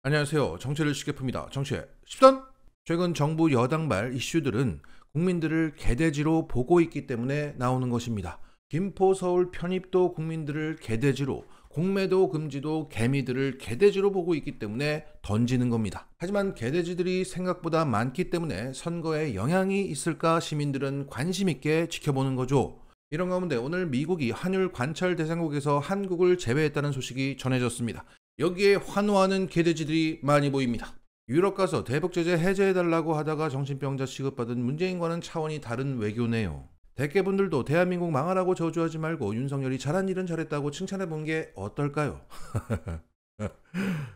안녕하세요. 정치를 쉽게 풉니다. 정치의 십선! 최근 정부 여당발 이슈들은 국민들을 개돼지로 보고 있기 때문에 나오는 것입니다. 김포 서울 편입도 국민들을 개돼지로, 공매도 금지도 개미들을 개돼지로 보고 있기 때문에 던지는 겁니다. 하지만 개돼지들이 생각보다 많기 때문에 선거에 영향이 있을까 시민들은 관심 있게 지켜보는 거죠. 이런 가운데 오늘 미국이 한율 관찰 대상국에서 한국을 제외했다는 소식이 전해졌습니다. 여기에 환호하는 개돼지들이 많이 보입니다. 유럽 가서 대북 제재 해제해달라고 하다가 정신병자 취급받은 문재인과는 차원이 다른 외교네요. 대개분들도 대한민국 망하라고 저주하지 말고 윤석열이 잘한 일은 잘했다고 칭찬해본 게 어떨까요?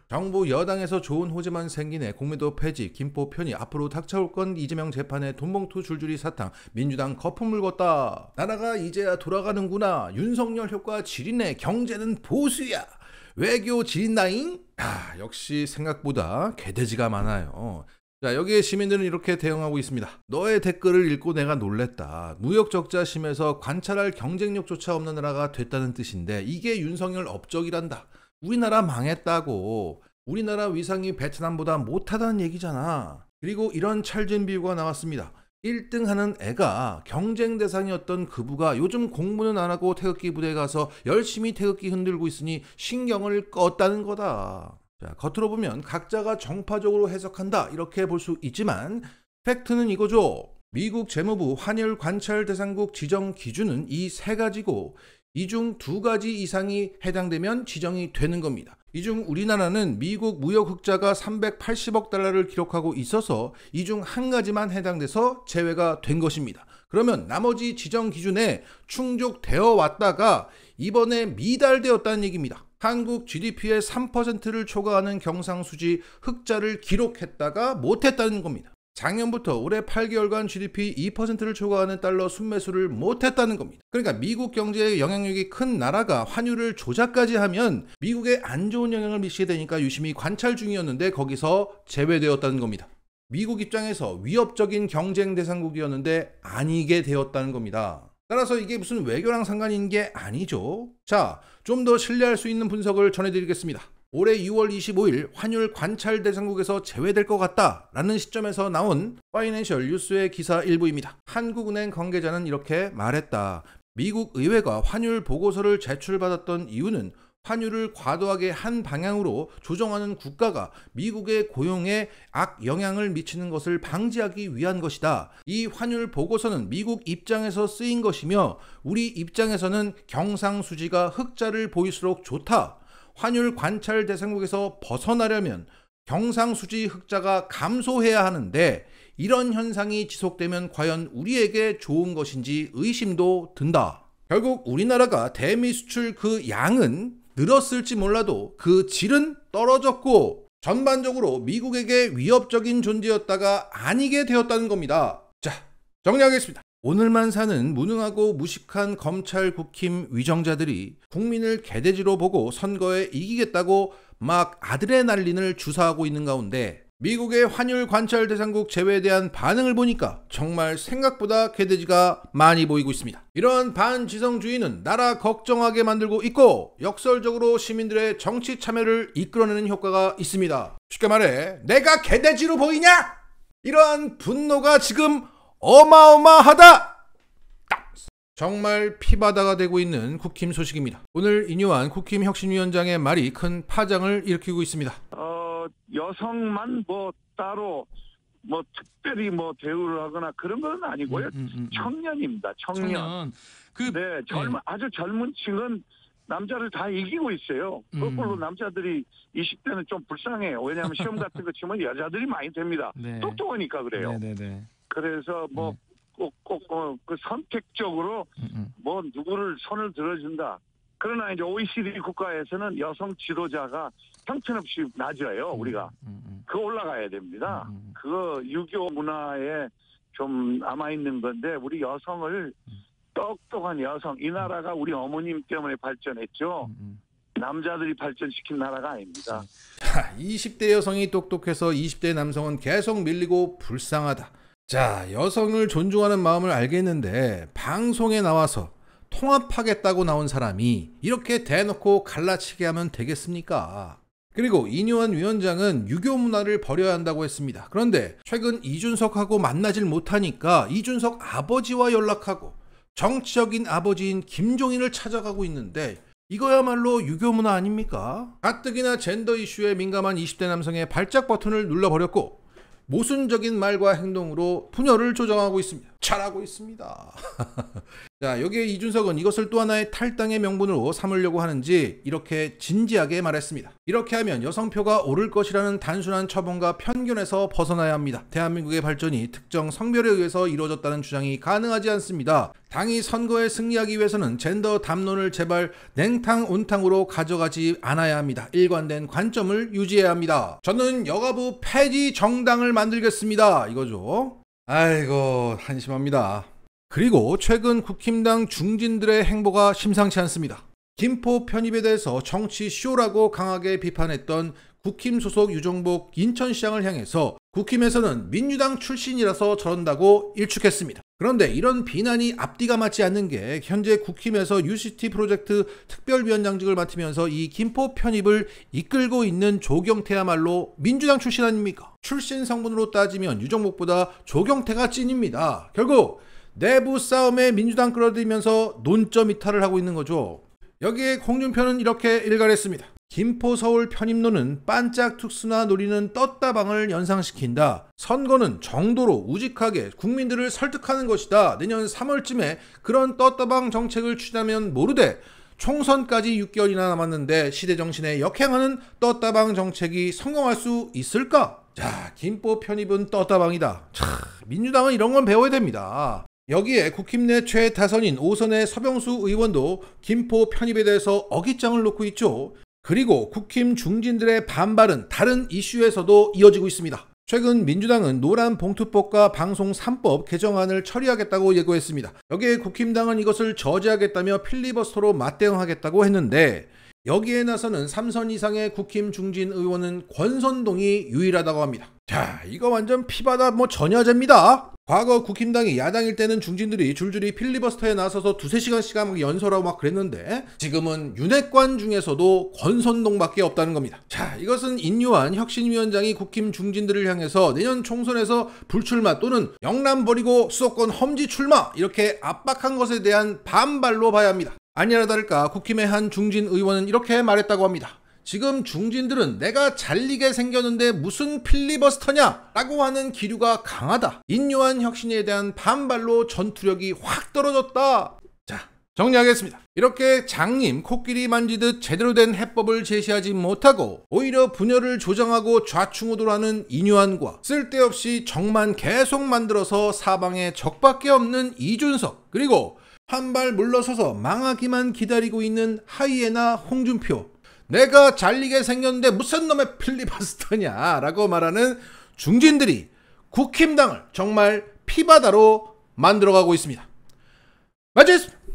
정부 여당에서 좋은 호재만 생기네. 공매도 폐지, 김포 편이 앞으로 닥쳐올 건 이재명 재판에 돈봉투 줄줄이 사탕, 민주당 거품 물었다. 나라가 이제야 돌아가는구나. 윤석열 효과 지리네. 경제는 보수야. 외교 지린다잉? 역시 생각보다 개돼지가 많아요. 자, 여기에 시민들은 이렇게 대응하고 있습니다. 너의 댓글을 읽고 내가 놀랬다. 무역 적자 심해서 관찰할 경쟁력조차 없는 나라가 됐다는 뜻인데 이게 윤석열 업적이란다. 우리나라 망했다고. 우리나라 위상이 베트남보다 못하다는 얘기잖아. 그리고 이런 찰진 비유가 나왔습니다. 1등 하는 애가 경쟁 대상이었던 그부가 요즘 공부는 안 하고 태극기 부대에 가서 열심히 태극기 흔들고 있으니 신경을 껐다는 거다. 자, 겉으로 보면 각자가 정파적으로 해석한다 이렇게 볼 수 있지만 팩트는 이거죠. 미국 재무부 환율 관찰 대상국 지정 기준은 이 세 가지고 이 중 2가지 이상이 해당되면 지정이 되는 겁니다. 이 중 우리나라는 미국 무역 흑자가 380억 달러를 기록하고 있어서 이 중 한 가지만 해당돼서 제외가 된 것입니다. 그러면 나머지 지정 기준에 충족되어 왔다가 이번에 미달되었다는 얘기입니다. 한국 GDP의 3%를 초과하는 경상수지 흑자를 기록했다가 못했다는 겁니다. 작년부터 올해 8개월간 GDP 2%를 초과하는 달러 순매수를 못했다는 겁니다. 그러니까 미국 경제에 영향력이 큰 나라가 환율을 조작까지 하면 미국에 안 좋은 영향을 미치게 되니까 유심히 관찰 중이었는데 거기서 제외되었다는 겁니다. 미국 입장에서 위협적인 경쟁 대상국이었는데 아니게 되었다는 겁니다. 따라서 이게 무슨 외교랑 상관인 게 아니죠. 자, 좀 더 신뢰할 수 있는 분석을 전해드리겠습니다. 올해 6월 25일 환율 관찰 대상국에서 제외될 것 같다라는 시점에서 나온 파이낸셜 뉴스의 기사 일부입니다. 한국은행 관계자는 이렇게 말했다. 미국 의회가 환율 보고서를 제출받았던 이유는 환율을 과도하게 한 방향으로 조정하는 국가가 미국의 고용에 악영향을 미치는 것을 방지하기 위한 것이다. 이 환율 보고서는 미국 입장에서 쓰인 것이며 우리 입장에서는 경상수지가 흑자를 보일수록 좋다. 환율 관찰 대상국에서 벗어나려면 경상수지 흑자가 감소해야 하는데 이런 현상이 지속되면 과연 우리에게 좋은 것인지 의심도 든다. 결국 우리나라가 대미 수출 그 양은 늘었을지 몰라도 그 질은 떨어졌고 전반적으로 미국에게 위협적인 존재였다가 아니게 되었다는 겁니다. 자, 정리하겠습니다. 오늘만 사는 무능하고 무식한 검찰 국힘 위정자들이 국민을 개돼지로 보고 선거에 이기겠다고 막 아드레날린을 주사하고 있는 가운데 미국의 환율 관찰 대상국 제외에 대한 반응을 보니까 정말 생각보다 개돼지가 많이 보이고 있습니다. 이런 반지성주의는 나라 걱정하게 만들고 있고 역설적으로 시민들의 정치 참여를 이끌어내는 효과가 있습니다. 쉽게 말해 내가 개돼지로 보이냐? 이러한 분노가 지금 어마어마하다! 정말 피바다가 되고 있는 국힘 소식입니다. 오늘 인요한 국힘 혁신위원장의 말이 큰 파장을 일으키고 있습니다. 여성만 따로 특별히 대우를 하거나 그런 건 아니고요. 청년입니다. 청년. 네, 아주 젊은 층은 남자를 다 이기고 있어요. 거꾸로 남자들이 20대는 좀 불쌍해요. 왜냐하면 시험 같은 거 치면 여자들이 많이 됩니다. 네. 똑똑하니까 그래요. 네네네. 그래서 꼭 선택적으로 누구를 손을 들어준다. 그러나 이제 OECD 국가에서는 여성 지도자가 형편없이 낮아요. 우리가 그거 올라가야 됩니다. 그거 유교 문화에 좀 남아 있는 건데 우리 여성을 똑똑한 여성, 이 나라가 우리 어머님 때문에 발전했죠. 남자들이 발전시킨 나라가 아닙니다. 20대 여성이 똑똑해서 20대 남성은 계속 밀리고 불쌍하다. 자, 여성을 존중하는 마음을 알겠는데 방송에 나와서 통합하겠다고 나온 사람이 이렇게 대놓고 갈라치게 하면 되겠습니까? 그리고 이뇨한 위원장은 유교 문화를 버려야 한다고 했습니다. 그런데 최근 이준석하고 만나질 못하니까 이준석 아버지와 연락하고 정치적인 아버지인 김종인을 찾아가고 있는데 이거야말로 유교 문화 아닙니까? 가뜩이나 젠더 이슈에 민감한 20대 남성의 발작 버튼을 눌러버렸고 모순적인 말과 행동으로 분열을 조장하고 있습니다. 잘하고 있습니다. 자, 여기에 이준석은 이것을 또 하나의 탈당의 명분으로 삼으려고 하는지 이렇게 진지하게 말했습니다. 이렇게 하면 여성표가 오를 것이라는 단순한 처분과 편견에서 벗어나야 합니다. 대한민국의 발전이 특정 성별에 의해서 이루어졌다는 주장이 가능하지 않습니다. 당이 선거에 승리하기 위해서는 젠더 담론을 제발 냉탕 온탕으로 가져가지 않아야 합니다. 일관된 관점을 유지해야 합니다. 저는 여가부 폐지 정당을 만들겠습니다. 이거죠. 아이고 한심합니다. 그리고 최근 국힘당 중진들의 행보가 심상치 않습니다. 김포 편입에 대해서 정치 쇼라고 강하게 비판했던 국힘 소속 유정복 인천시장을 향해서 국힘에서는 민주당 출신이라서 저런다고 일축했습니다. 그런데 이런 비난이 앞뒤가 맞지 않는 게 현재 국힘에서 UCT 프로젝트 특별위원장직을 맡으면서 이 김포 편입을 이끌고 있는 조경태야말로 민주당 출신 아닙니까? 출신 성분으로 따지면 유정복보다 조경태가 찐입니다. 결국 내부 싸움에 민주당 끌어들이면서 논점 이탈을 하고 있는 거죠. 여기에 홍준표는 이렇게 일갈했습니다. 김포 서울 편입론은 반짝 특수나 노리는 떴다방을 연상시킨다. 선거는 정도로 우직하게 국민들을 설득하는 것이다. 내년 3월쯤에 그런 떴다방 정책을 추진하면 모르되 총선까지 6개월이나 남았는데 시대정신에 역행하는 떴다방 정책이 성공할 수 있을까? 자, 김포 편입은 떴다방이다. 참, 민주당은 이런 건 배워야 됩니다. 여기에 국힘 내 최다선인 5선의 서병수 의원도 김포 편입에 대해서 어깃장을 놓고 있죠. 그리고 국힘 중진들의 반발은 다른 이슈에서도 이어지고 있습니다. 최근 민주당은 노란 봉투법과 방송 3법 개정안을 처리하겠다고 예고했습니다. 여기에 국힘당은 이것을 저지하겠다며 필리버스터로 맞대응하겠다고 했는데 여기에 나서는 3선 이상의 국힘 중진 의원은 권선동이 유일하다고 합니다. 자, 이거 완전 피바다 전야제입니다. 과거 국힘당이 야당일 때는 중진들이 줄줄이 필리버스터에 나서서 2-3시간씩 막 연설하고 막 그랬는데 지금은 윤핵관 중에서도 권선동밖에 없다는 겁니다. 자, 이것은 인요한 혁신위원장이 국힘 중진들을 향해서 내년 총선에서 불출마 또는 영남 버리고 수도권 험지 출마 이렇게 압박한 것에 대한 반발로 봐야 합니다. 아니라 다를까 국힘의 한 중진 의원은 이렇게 말했다고 합니다. 지금 중진들은 내가 잘리게 생겼는데 무슨 필리버스터냐 라고 하는 기류가 강하다. 인요한 혁신에 대한 반발로 전투력이 확 떨어졌다. 자, 정리하겠습니다. 이렇게 장님 코끼리 만지듯 제대로 된 해법을 제시하지 못하고 오히려 분열을 조장하고 좌충우돌하는 인요한과 쓸데없이 정만 계속 만들어서 사방에 적밖에 없는 이준석, 그리고 한 발 물러서서 망하기만 기다리고 있는 하이에나 홍준표, 내가 잘리게 생겼는데 무슨 놈의 필리버스터냐 라고 말하는 중진들이 국힘당을 정말 피바다로 만들어가고 있습니다. 마치겠습니다.